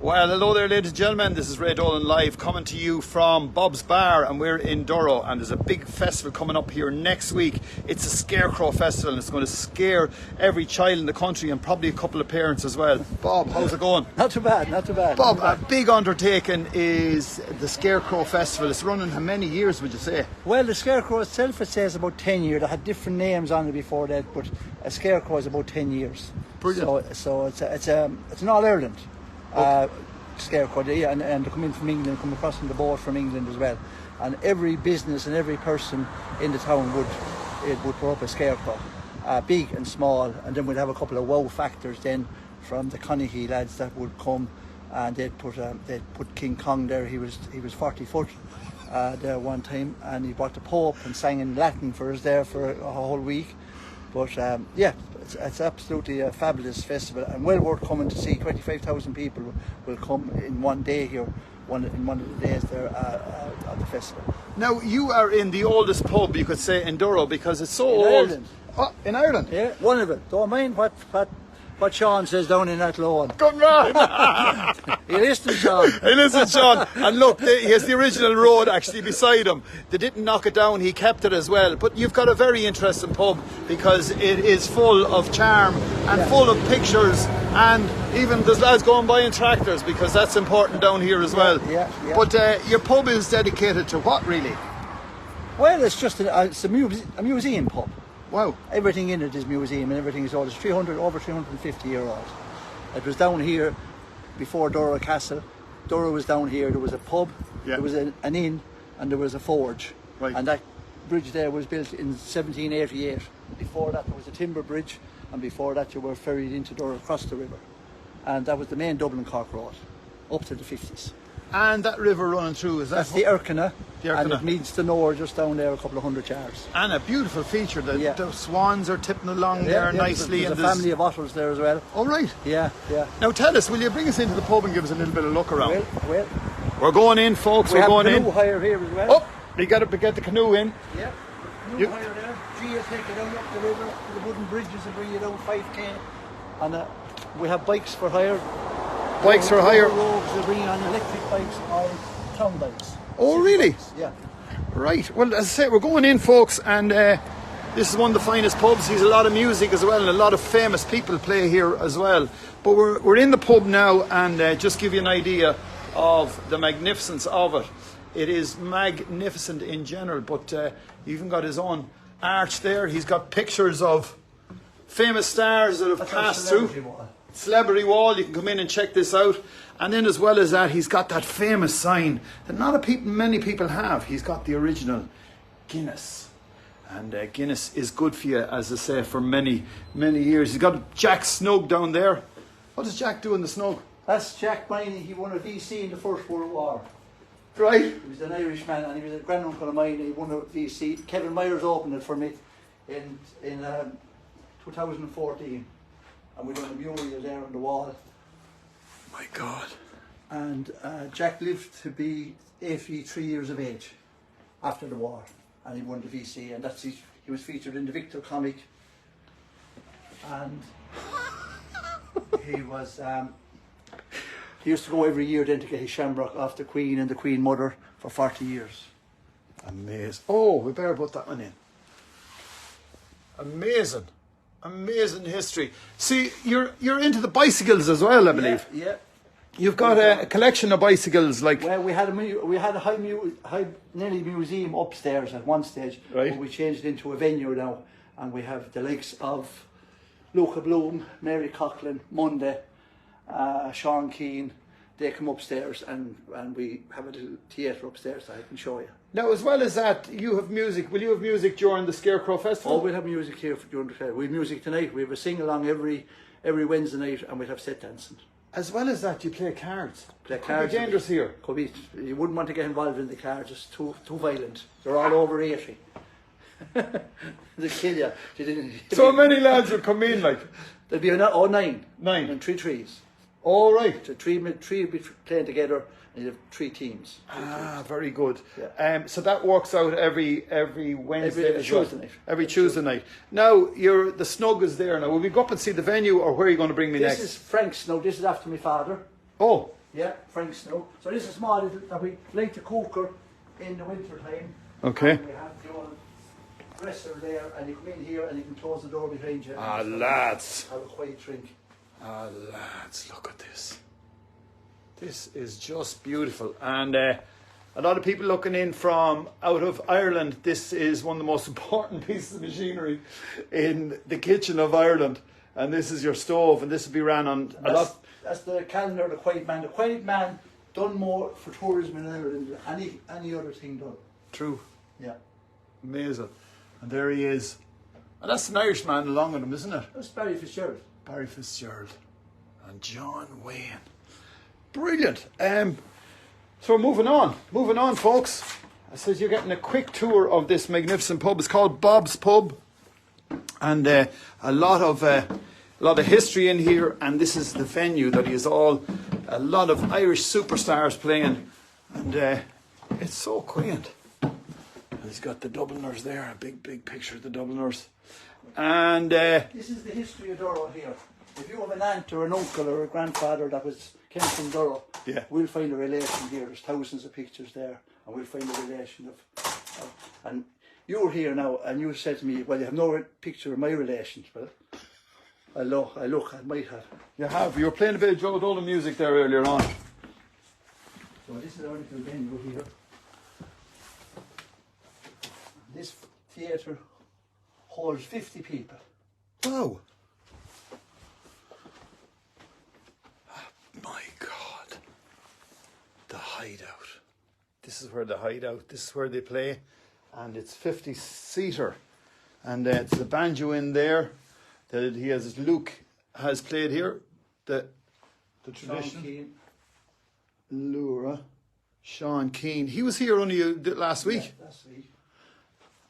Well, hello there, ladies and gentlemen. This is Ray Dolan live coming to you from Bob's Bar, and we're in Durrow. And there's a big festival coming up here next week. It's a Scarecrow festival, and it's going to scare every child in the country and probably a couple of parents as well. Bob, how's it going? Not too bad, not too bad. Bob, a big undertaking is the Scarecrow festival. It's running how many years, would you say? Well, the Scarecrow itself, it says about 10 years. They had different names on it before that, but a Scarecrow is about 10 years. Brilliant. So it's an All Ireland. Scarecrow, and they come in from England, come across on the boat from England as well. And every business and every person in the town would put up a Scarecrow, big and small. And then we'd have a couple of wow factors then from the Connaughey lads that would come, and they'd put King Kong there. He was 40 foot there one time, and he brought the Pope and sang in Latin for us there for a whole week. But it's absolutely a fabulous festival and well worth coming to see. 25,000 people will come in one day here, in one of the days there at the festival. Now, you are in the oldest pub, you could say, in Durrow, because it's so old. Ireland. Oh, in Ireland? Yeah, one of it. Don't mind what Sean says down in that lawn. Come round! He listens, Sean. Hey, listen, Sean, and look, he has the original road actually beside him. They didn't knock it down, he kept it as well. But you've got a very interesting pub because it is full of charm and full of pictures, and even there's lads going by in tractors because that's important down here as well. Yeah. But your pub is dedicated to what, really? Well, it's just a museum pub. Wow. Everything in it is museum and everything is old. It's over 350 year old. It was down here before Durrow Castle. Durrow was down here. There was a pub, there was an inn, and there was a forge. Right. And that bridge there was built in 1788. Before that there was a timber bridge, and before that you were ferried into Durrow across the river. And that was the main Dublin Cork road up to the 50s. And that river running through, is that? That's the Erkina. The And Erkina. it meets the Nore just down there a couple of 100 yards. And a beautiful feature. The swans are tipping along there nicely. There's and a family of otters there as well. Oh, right. Yeah. Now tell us, will you bring us into the pub and give us a little bit of look around? Well. We're going in, folks. We We're have going canoe in. hire here as well. Oh, you got to get the canoe in. Yeah. Canoe hire there. G will take you down up the river to the wooden bridges and bring you down 5k. And we have bikes for hire. Bikes for hire. Rogues will bring on electric bikes or town bikes. Oh, really? Bikes. Yeah. Right. Well, as I say, we're going in, folks, and this is one of the finest pubs. There's a lot of music as well, and a lot of famous people play here as well. But we're in the pub now, and just give you an idea of the magnificence of it. It is magnificent in general, but he even got his own arch there. He's got pictures of famous stars that have passed through. Celebrity wall. You can come in and check this out. And then as well as that, he's got that famous sign that many people have. He's got the original Guinness. And Guinness is good for you, as I say, for many, many years. He's got Jack Snug down there. What does Jack do in the Snug? That's Jack Miney. He won a VC in the First World War. Right. He was an Irishman and he was a granduncle of mine. He won a VC. Kevin Myers opened it for me in 2014. And we done a mural there on the wall. My God. And Jack lived to be 83 years of age after the war, and he won the VC, and he was featured in the Victor comic, and he used to go every year then to get his shamrock off the Queen and the Queen Mother for 40 years. Amazing. Oh, we better put that one in. Amazing. Amazing history. See, you're into the bicycles as well, I believe. Yeah. You've got a collection of bicycles, like. Well, we had a high nearly museum upstairs at one stage. Right. But we changed it into a venue now, and we have the likes of Luca Bloom, Mary Coughlin, Monday, Sean Keane. They come upstairs, and we have a little theatre upstairs that I can show you. Now, as well as that, you have music. Will you have music during the Scarecrow Festival? Oh, we'll have music here during the festival. We have music tonight. We have a sing-along every Wednesday night, and we'll have set dancing. As well as that, you play cards. Play Could cards. be dangerous here. Could be. You wouldn't want to get involved in the cards. It's too violent. They're all over 80. They kill you. So many lads would come in, like. There'd be nine. Nine. And three trees. All right. So three would be playing together, and you have three teams. Very good. Yeah. So that works out every Wednesday. Every Tuesday night. Every Tuesday night. Now the snug is there. Now will we go up and see the venue, or where are you going to bring me next? This is Frank's. Now this is after my father. Oh. Yeah, Frank Snow. So this is small little that we like to cook her in the winter time. Okay. And we have the old dresser there, and you come in here and you can close the door behind you. Ah, and lads. have a quiet drink. Ah, lads, look at this. This is just beautiful. And a lot of people looking in from out of Ireland, this is one of the most important pieces of machinery in the kitchen of Ireland. And this is your stove, and this will be ran on a lot. That's the calendar, the Quiet Man. The Quiet Man done more for tourism in Ireland than any other thing done. True. Yeah. Amazing. And there he is. And that's an Irishman along with him, isn't it? That's Barry Fitzgerald. Barry Fitzgerald. And John Wayne. Brilliant. So we're moving on. Moving on, folks. I said you're getting a quick tour of this magnificent pub. It's called Bob's Pub. And a lot of history in here. And this is the venue that is all a lot of Irish superstars playing. And it's so quaint. And he's got the Dubliners there. A big picture of the Dubliners. And this is the history of Durrow here. If you have an aunt or an uncle or a grandfather that came from Durrow, yeah, we'll find a relation here. There's thousands of pictures there, and we'll find a relation of and you're here now, and you said to me, well, you have no picture of my relations. Well, I might have. You have. You were playing a bit of Joe Dolan music there earlier on. So this is our little venue here. This theatre holds 50 people. Wow. My God. The hideout. This is where the hideout, this is where they play. And it's 50-seater. And it's the banjo in there. That he has, Luke has played here. The tradition. Laura. Sean Keane. He was here only last week. Yeah, last week.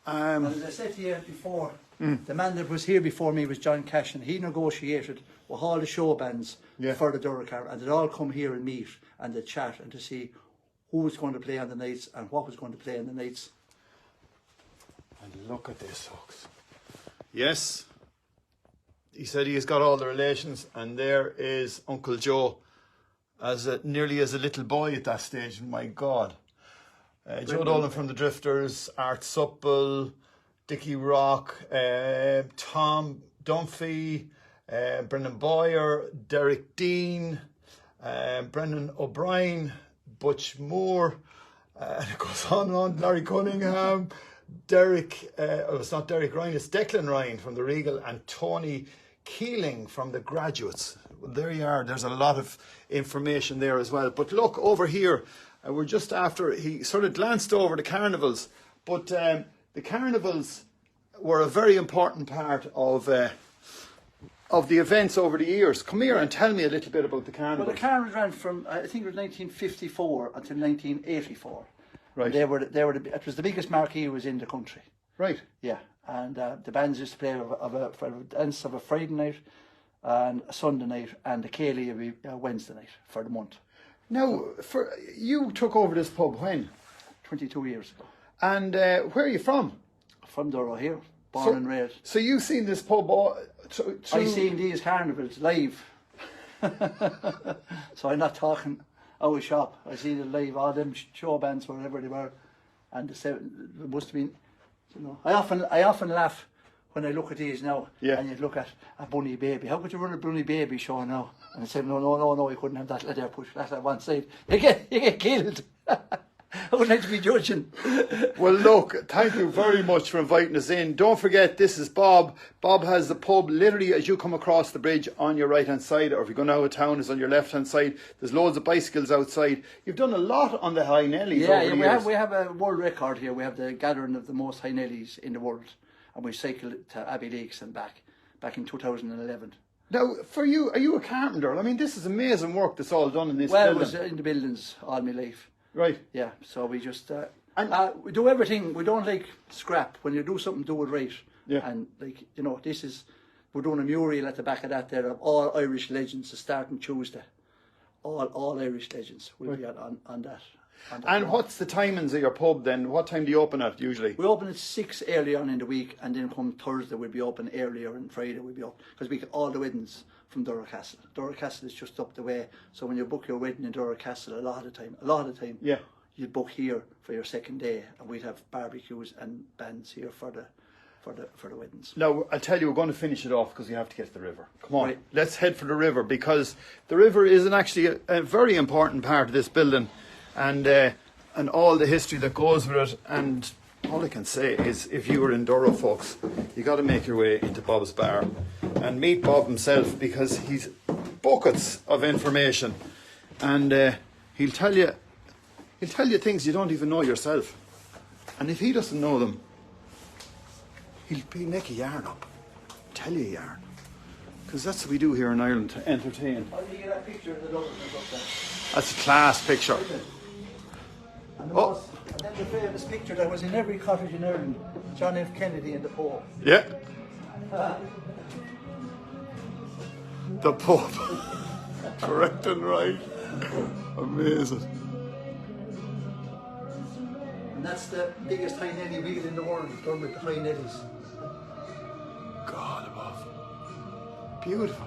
And as I said to you before, the man that was here before me was John Cashin. He negotiated with all the show bands for the Durrow Car, and they'd all come here and meet and they'd chat and to see who was going to play on the nights and what was going to play on the nights. And look at this, folks. Yes, he said he has got all the relations, and there is Uncle Joe, nearly as a little boy at that stage. My God. Joe Dolan from the Drifters, Art Supple, Dickie Rock, Tom Dunphy, Brendan Boyer, Derek Dean, Brendan O'Brien, Butch Moore, and it goes on and on, Larry Cunningham, it's not Derek Ryan, it's Declan Ryan from the Regal, and Tony Keeling from the Graduates. Well, there you are. There's a lot of information there as well. But look, over here, we're just after, he sort of glanced over the carnivals, but the carnivals were a very important part of the events over the years. Come here and tell me a little bit about the carnivals. Well, the carnivals ran from, I think it was 1954 until 1984. Right. It was the biggest marquee was in the country. Right. Yeah, and the bands used to play for a dance of a Friday night and a Sunday night, and the Cayley every Wednesday night for the month. Now, you took over this pub when? 22 years ago. And where are you from? From Durrow here, born and raised. So you've seen this pub I've seen these carnivals live. So I'm not talking our shop. I seen it live, all them show bands, wherever they were. And it must have been, I often laugh when I look at these now, and you look at a bunny baby. How could you run a bunny baby show now? And I say, no, you couldn't have that. Let her push that at one side. You get killed. I wouldn't like to be judging. Well, look, thank you very much for inviting us in. Don't forget, this is Bob. Bob has the pub literally as you come across the bridge on your right-hand side, or if you're going out of town, it's on your left-hand side. There's loads of bicycles outside. You've done a lot on the High Nellies over the years. We have a world record here. We have the gathering of the most High Nellies in the world. And we cycled to Abbey Lakes and back in 2011. Now, for you, are you a carpenter? I mean, this is amazing work that's all done in this building. Well, I was in the buildings all my life. Right. Yeah, so we just we do everything. We don't like scrap. When you do something, do it right. Yeah. And we're doing a mural at the back of that there of all Irish legends starting Tuesday. All Irish legends will be on that. And what's the timings of your pub then? What time do you open at usually? We open at 6 early on in the week, and then come Thursday we'll be open earlier, and Friday we'll be open because we get all the weddings from Durrow Castle. Durrow Castle is just up the way. So when you book your wedding in Durrow Castle, a lot of the time, Yeah. you'd book here for your second day, and we'd have barbecues and bands here for the weddings. Now, I tell you, we're going to finish it off because we have to get to the river. Come on, Right. let's head for the river, because the river is actually a very important part of this building, and all the history that goes with it. And all I can say is, if you were in Durrow, folks, you got to make your way into Bob's Bar and meet Bob himself, because he's buckets of information, and he'll tell you things you don't even know yourself. And if he doesn't know them, he'll make a yarn up, tell you a yarn, because that's what we do here in Ireland to entertain. How do you get that picture of the Dubliners up there? That's a class picture. And, Oh. and then the famous picture that was in every cottage in Ireland, John F. Kennedy and the Pope. Yeah. The Pope. Correct and right. Amazing. And that's the biggest high nelly wheel in the world, done with the high nellies. God above. Beautiful.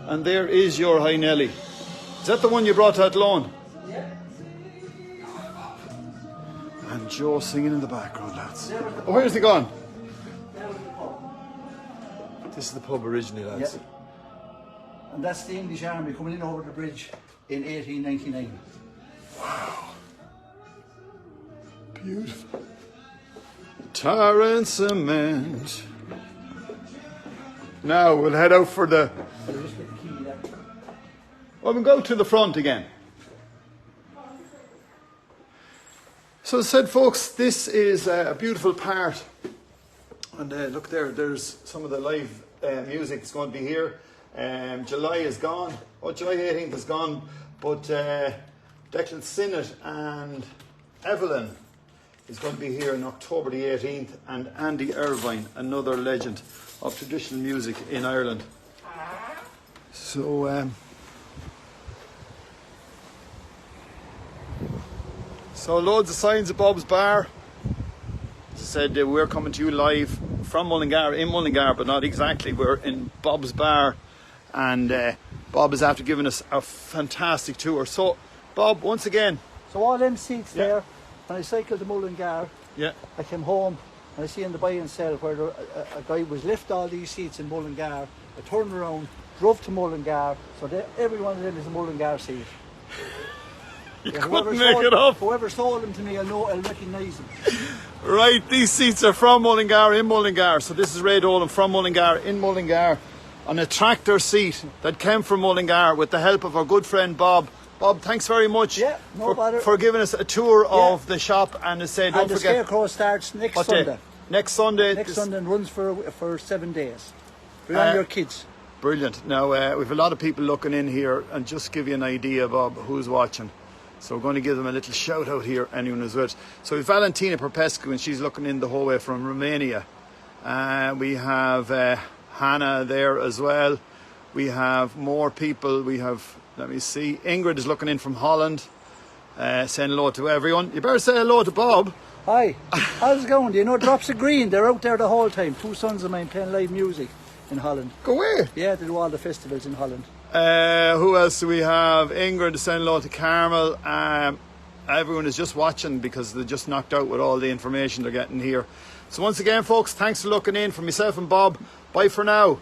And there is your High Nelly. Is that the one you brought out loan? Yeah. And Joe singing in the background, lads. Oh, where's he gone? There was the pub. This is the pub originally, lads. Yeah. And that's the English Army coming in over the bridge in 1899. Beautiful. Tar and cement. Now we'll head out for the... But I just get the key there. Well, we'll go to the front again. So as I said, folks, this is a beautiful part. And look there, there's some of the live music that's going to be here. July is gone. Oh, July 18th is gone. But Declan Sinnott and Evelyn is going to be here on October the 18th. And Andy Irvine, another legend of traditional music in Ireland. So... So loads of signs at Bob's Bar. As I said, we're coming to you live from Mullingar, in Mullingar, but not exactly. We're in Bob's Bar, and Bob is after giving us a fantastic tour. So, Bob, once again. So all them seats there, when I cycled to Mullingar, Yeah. I came home and I see in the buy and sell where a guy was left all these seats in Mullingar. I turned around, drove to Mullingar, so every one of them is a Mullingar seat. You Yeah, couldn't make it up. Whoever sold them to me, I'll recognise them. Right, these seats are from Mullingar, in Mullingar. So this is Ray Dolan from Mullingar, in Mullingar, on a tractor seat that came from Mullingar with the help of our good friend Bob. Bob, thanks very much for giving us a tour of the shop. And as I say, don't and the forget... Scarecrow starts next Sunday. Next Sunday. Next Sunday and runs for 7 days. Bring on your kids. Brilliant. Now, we have a lot of people looking in here, and just give you an idea, Bob, who's watching. So we're going to give them a little shout out here, anyone who's with us. So we've Valentina Popescu, and she's looking in the whole way from Romania. We have Hannah there as well. We have more people. We have, let me see, Ingrid is looking in from Holland, saying hello to everyone. You better say hello to Bob. Hi, how's it going? Do you know Drops of Green? They're out there the whole time. 2 sons of mine playing live music in Holland. Go away. Yeah, they do all the festivals in Holland. Who else do we have? Ingrid is saying hello to Carmel. Everyone is just watching because they're just knocked out with all the information they're getting here. So once again, folks, thanks for looking in. For myself and Bob, bye for now.